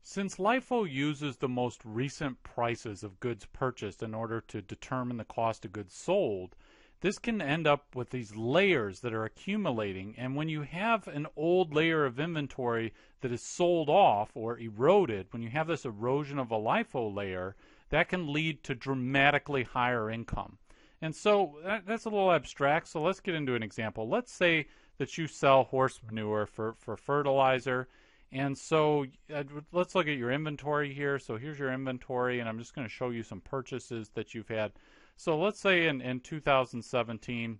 Since LIFO uses the most recent prices of goods purchased in order to determine the cost of goods sold, this can end up with these layers that are accumulating, and when you have an old layer of inventory that is sold off or eroded, when you have this erosion of a LIFO layer, that can lead to dramatically higher income. And so that's a little abstract, so let's get into an example. Let's say that you sell horse manure for fertilizer. And so let's look at your inventory here. So here's your inventory, and I'm just going to show you some purchases that you've had. So let's say in 2017,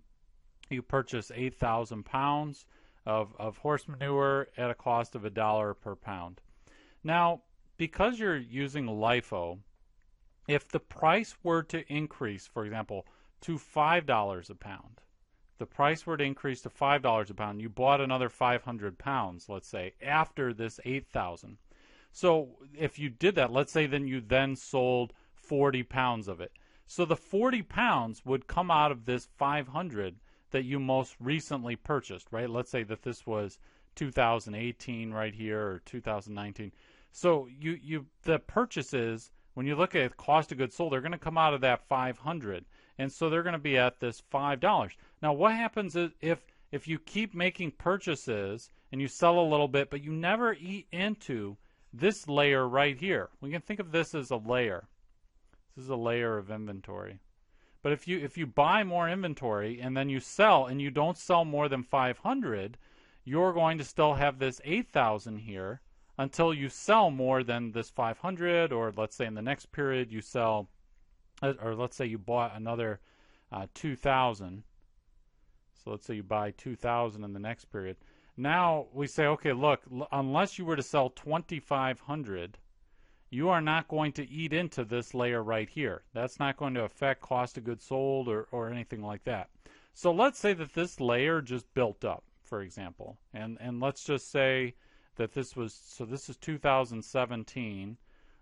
you purchased 8,000 pounds of horse manure at a cost of $1 per pound. Now, because you're using LIFO, if the price were to increase, for example, to $5 a pound, the price were to increase to $5 a pound, you bought another 500 pounds, let's say, after this 8,000. So if you did that, let's say then you then sold 40 pounds of it. So the 40 pounds would come out of this 500 that you most recently purchased, right? Let's say that this was 2018 right here, or 2019. So the purchases, when you look at cost of goods sold, they're going to come out of that 500. And so they're going to be at this $5. Now, what happens is if you keep making purchases and you sell a little bit, but you never eat into this layer right here. We can think of this as a layer. This is a layer of inventory. But if you buy more inventory and then you sell and you don't sell more than 500, you're going to still have this 8,000 here until you sell more than this 500, or let's say in the next period you sell, or let's say you bought another 2,000. So let's say you buy 2,000 in the next period. Now we say, okay, look, unless you were to sell 2,500, you are not going to eat into this layer right here. That's not going to affect cost of goods sold or anything like that. So let's say that this layer just built up, for example. And let's just say that this is 2017.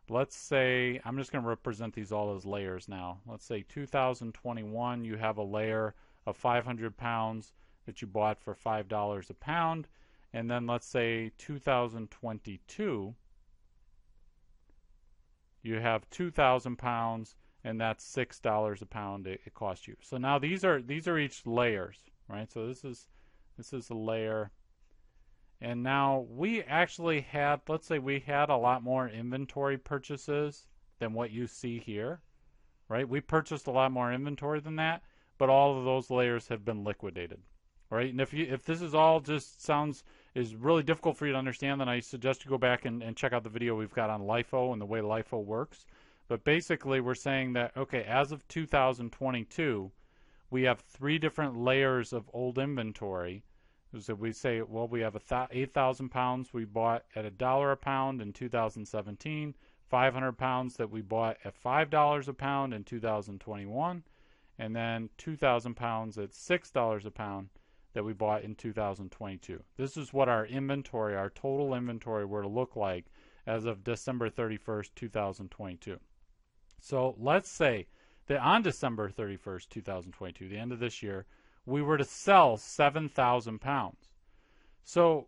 Let's say, I'm just going to represent these all as layers now. Let's say 2021, you have a layer of 500 pounds that you bought for $5 a pound. And then let's say 2022, you have 2,000 pounds, and that's $6 a pound it cost you. So now these are each layers, right? So this is a layer. And now we actually had, let's say we had a lot more inventory purchases than what you see here, right? We purchased a lot more inventory than that, but all of those layers have been liquidated, right? And if this is all just is really difficult for you to understand, then I suggest you go back and check out the video we've got on LIFO and the way LIFO works. But basically we're saying that, okay, as of 2022, we have 3 different layers of old inventory. So we say, well, we have 8,000 pounds we bought at $1 a pound in 2017, 500 pounds that we bought at $5 a pound in 2021, and then 2,000 pounds at $6 a pound that we bought in 2022. This is what our inventory, our total inventory, were to look like as of December 31st, 2022. So let's say that on December 31st, 2022, the end of this year, we were to sell 7,000 pounds. So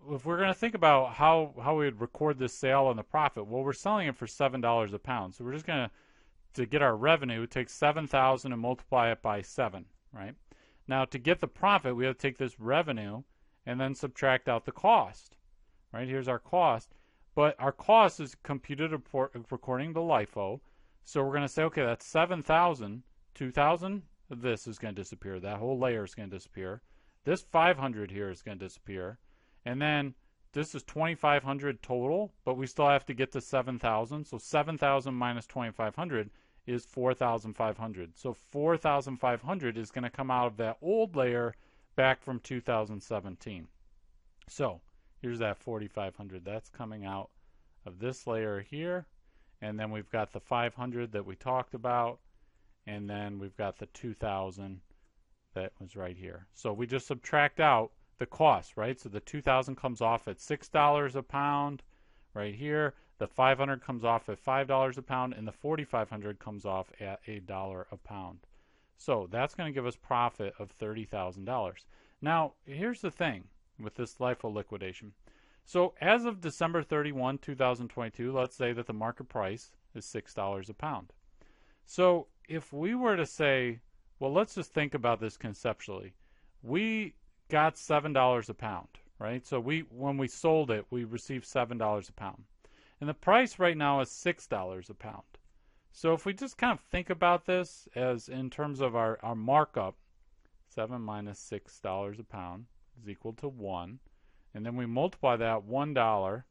if we're going to think about how we would record this sale and the profit, well, we're selling it for $7 a pound. So we're just going to get our revenue, take 7,000 and multiply it by 7, right? Now to get the profit, we have to take this revenue and then subtract out the cost, right? Here's our cost. But our cost is computed according to LIFO. So we're going to say, okay, that's 7,000, 2,000. This is going to disappear. That whole layer is going to disappear. This 500 here is going to disappear. And then this is 2,500 total, but we still have to get to 7,000. So 7,000 minus 2,500 is 4,500. So 4,500 is going to come out of that old layer back from 2017. So here's that 4,500. That's coming out of this layer here. And then we've got the 500 that we talked about. And then we've got the 2,000 that was right here. So we just subtract out the cost, right? So the 2,000 comes off at $6 a pound right here. The 500 comes off at $5 a pound, and the 4,500 comes off at $1 a pound. So that's going to give us profit of $30,000. Now, here's the thing with this LIFO liquidation. So as of December 31, 2022, let's say that the market price is $6 a pound. So if we were to say, well, let's just think about this conceptually. We got $7 a pound, right? So when we sold it, we received $7 a pound. And the price right now is $6 a pound. So if we just kind of think about this as in terms of our markup, 7 minus $6 a pound is equal to 1. And then we multiply that $1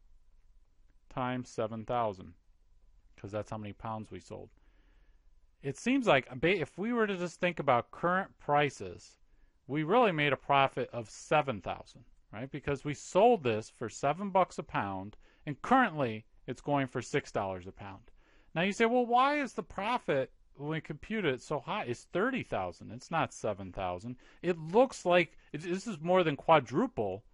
times 7,000, because that's how many pounds we sold. It seems like if we were to just think about current prices, we really made a profit of 7,000, right? Because we sold this for $7 a pound, and currently it's going for $6 a pound. Now you say, well, why is the profit when we compute it so high? It's 30,000. It's not 7,000. It looks like this is more than quadruple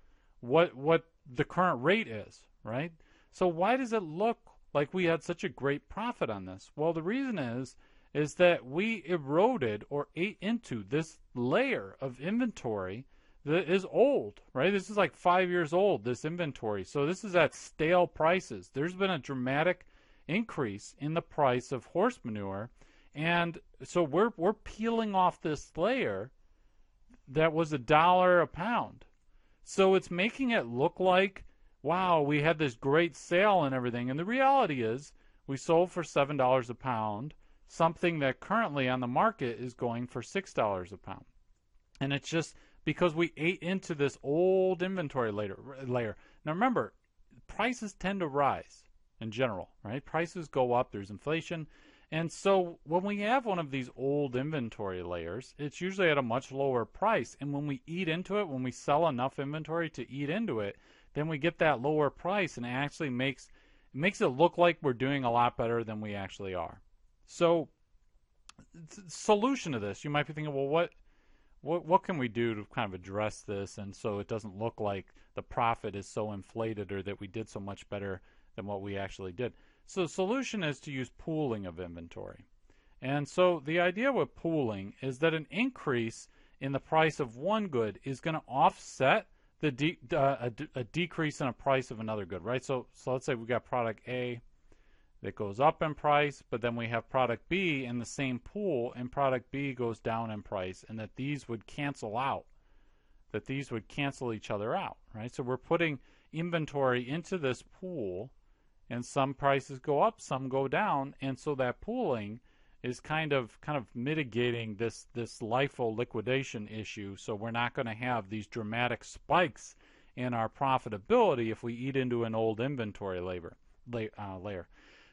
what the current rate is, right? So why does it look like we had such a great profit on this? Well, the reason is that we eroded or ate into this layer of inventory that is old, right? This is like 5 years old, this inventory. So this is at stale prices. There's been a dramatic increase in the price of horse manure, and so we're peeling off this layer that was $1 a pound. So it's making it look like, wow, we had this great sale and everything. And the reality is we sold for $7 a pound, something that currently on the market is going for $6 a pound. And it's just because we ate into this old inventory layer. Now remember, prices tend to rise in general, right? Prices go up, there's inflation. And so when we have one of these old inventory layers, it's usually at a much lower price. And when we eat into it, when we sell enough inventory to eat into it, then we get that lower price, and it actually makes it look like we're doing a lot better than we actually are. So solution to this, you might be thinking, well, what can we do to kind of address this and so it doesn't look like the profit is so inflated or that we did so much better than what we actually did? So the solution is to use pooling of inventory. And so the idea with pooling is that an increase in the price of one good is going to offset a decrease in a price of another good, right? So let's say we got product A that goes up in price, but then we have product B in the same pool, and product B goes down in price, and that these would cancel out, that these would cancel each other out, right? So we're putting inventory into this pool, and some prices go up, some go down, and so that pooling is kind of mitigating this LIFO liquidation issue, so we're not going to have these dramatic spikes in our profitability if we eat into an old inventory layer.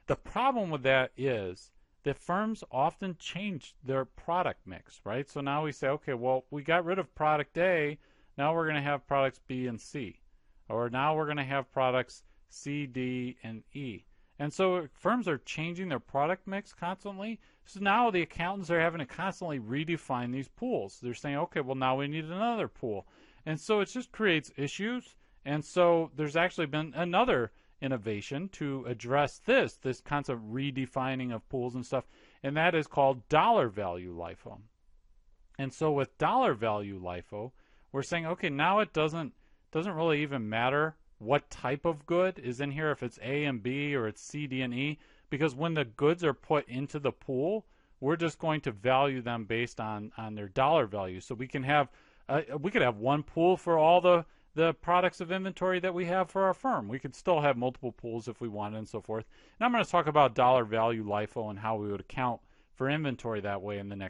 The problem with that is that firms often change their product mix, right? So now we say, okay, well, we got rid of product A, now we're going to have products B and C, or now we're going to have products C, D, and E. And so firms are changing their product mix constantly. So now the accountants are having to constantly redefine these pools. They're saying, okay, well, now we need another pool. And so it just creates issues. And so there's actually been another innovation to address this concept of redefining of pools and stuff, and that is called dollar value LIFO. And so with dollar value LIFO, we're saying, okay, now it doesn't really even matter what type of good is in here, if it's A and B or it's C, D, and E, because when the goods are put into the pool, we're just going to value them based on their dollar value. So we can have we could have one pool for all the products of inventory that we have for our firm. We could still have multiple pools if we wanted and so forth. And I'm going to talk about dollar value LIFO and how we would account for inventory that way in the next